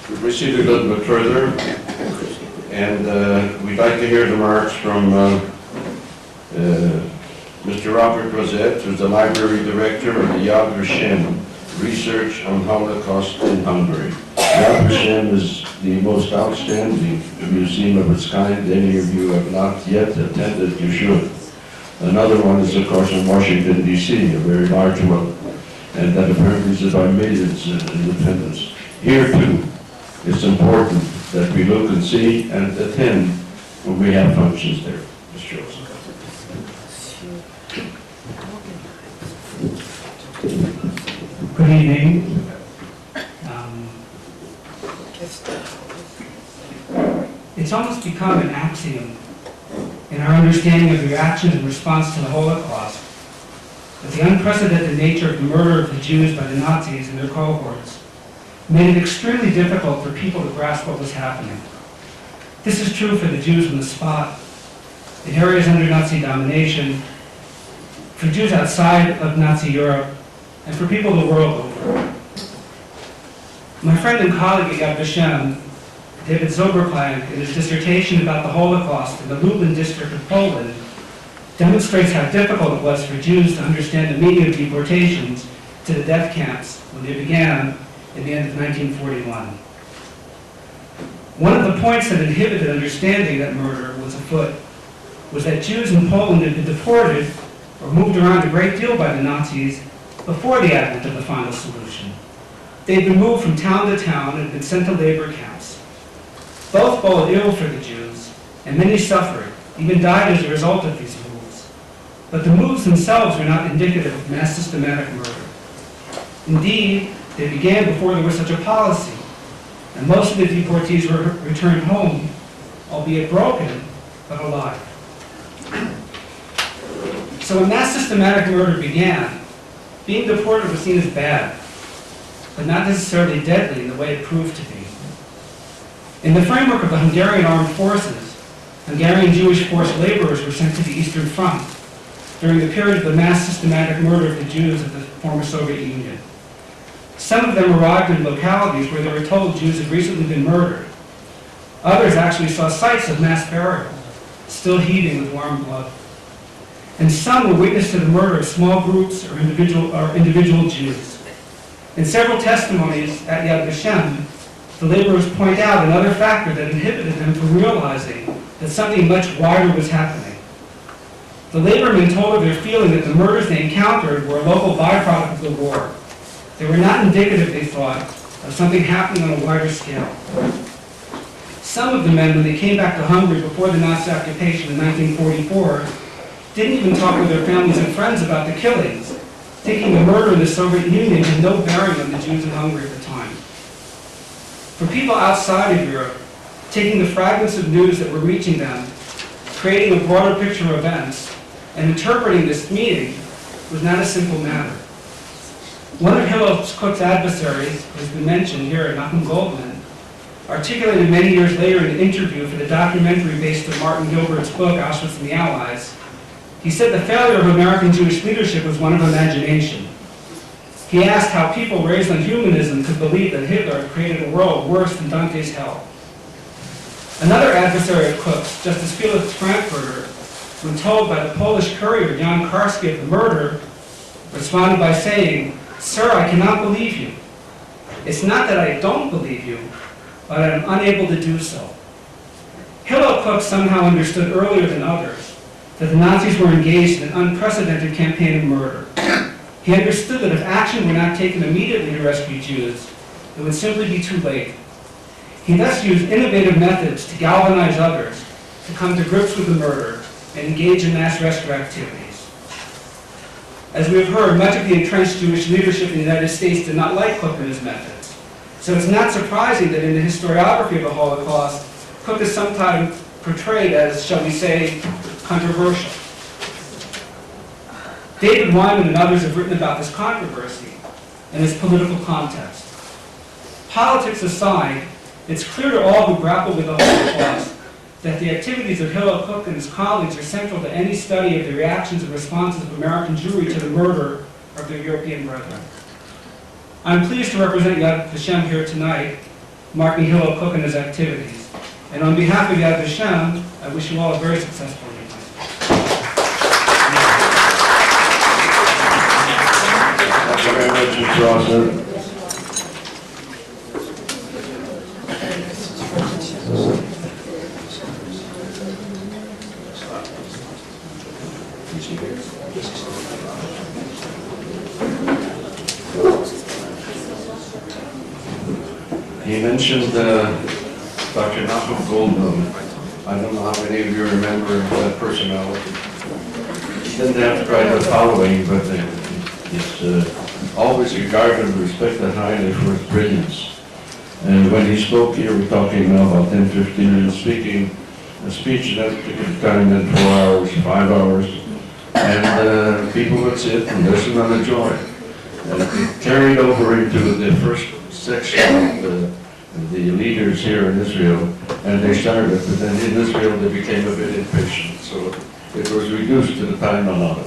We've proceeded a little bit further, and we'd like to hear remarks from Mr. Robert Rozette, who's the Library Director of the Yad Vashem Research on Holocaust in Hungary. Yad Vashem is the most outstanding museum of its kind. Any of you have not yet attended, you should. Another one is, of course, in Washington, D.C., a very large one, and that apparently survived made its independence. Here, too, it's important that we look and see and attend when we have functions there. Mr. Joseph. Good evening. It's almost become an axiom in our understanding of the reaction and response to the Holocaust that the unprecedented nature of the murder of the Jews by the Nazis and their cohorts made it extremely difficult for people to grasp what was happening. This is true for the Jews on the spot, in areas under Nazi domination, for Jews outside of Nazi Europe, and for people the world over. My friend and colleague at Yad Vashem, David Zoberplank, in his dissertation about the Holocaust in the Lublin district of Poland, demonstrates how difficult it was for Jews to understand the meaning of deportations to the death camps when they began in the end of 1941. One of the points that inhibited understanding that murder was afoot was that Jews in Poland had been deported or moved around a great deal by the Nazis before the advent of the final solution. They'd been moved from town to town and had been sent to labor camps. Both boded ill for the Jews, and many suffered, even died as a result of these moves. But the moves themselves were not indicative of mass systematic murder. Indeed, they began before there was such a policy, and most of the deportees were returned home, albeit broken, but alive. So when mass systematic murder began, being deported was seen as bad, but not necessarily deadly in the way it proved to be. In the framework of the Hungarian armed forces, Hungarian Jewish forced laborers were sent to the Eastern Front during the period of the mass systematic murder of the Jews of the former Soviet Union. Some of them arrived in localities where they were told Jews had recently been murdered. Others actually saw sites of mass burial, still heaving with warm blood. And some were witness to the murder of small groups or individual Jews. In several testimonies at Yad Vashem, the laborers point out another factor that inhibited them from realizing that something much wider was happening. The labormen told of their feeling that the murders they encountered were a local byproduct of the war. They were not indicative, they thought, of something happening on a wider scale. Some of the men, when they came back to Hungary before the Nazi occupation in 1944, didn't even talk with their families and friends about the killings, thinking the murder in the Soviet Union had no bearing on the Jews in Hungary at the time. For people outside of Europe, taking the fragments of news that were reaching them, creating a broader picture of events, and interpreting this meeting was not a simple matter. One of Hillel Kook's adversaries, who has been mentioned here, Nachum Goldman, articulated many years later in an interview for the documentary based on Martin Gilbert's book, Auschwitz and the Allies. He said the failure of American Jewish leadership was one of imagination. He asked how people raised on humanism could believe that Hitler had created a world worse than Dante's hell. Another adversary of Kook's, Justice Felix Frankfurter, when told by the Polish courier Jan Karski of the murder, responded by saying, "Sir, I cannot believe you. It's not that I don't believe you, but I am unable to do so." Hillel Kook somehow understood earlier than others that the Nazis were engaged in an unprecedented campaign of murder. He understood that if action were not taken immediately to rescue Jews, it would simply be too late. He thus used innovative methods to galvanize others to come to grips with the murder and engage in mass rescue activities. As we have heard, much of the entrenched Jewish leadership in the United States did not like Kook and his methods. So it's not surprising that in the historiography of the Holocaust, Kook is sometimes portrayed as, shall we say, controversial. David Wyman and others have written about this controversy and its political context. Politics aside, it's clear to all who grapple with the Holocaust that the activities of Hillel Kook and his colleagues are central to any study of the reactions and responses of American Jewry to the murder of their European brethren. I'm pleased to represent Yad Vashem here tonight marking Hillel Kook and his activities. And on behalf of Yad Vashem, I wish you all a very successful evening. Thank you very much, Mr. Rozette. He mentioned Dr. Nachum Goldblum. I don't know how many of you remember that personality. He didn't have quite the following, but he's always regarded and respected highly for his brilliance. And when he spoke here, we're talking now about 10, 15 minutes speaking, a speech that particular time in 4 hours, 5 hours, and people would sit and listen and enjoy. And it carried over into the first section of the leaders here in Israel, and they started, but then in Israel they became a bit impatient, so it was reduced to the time allotted.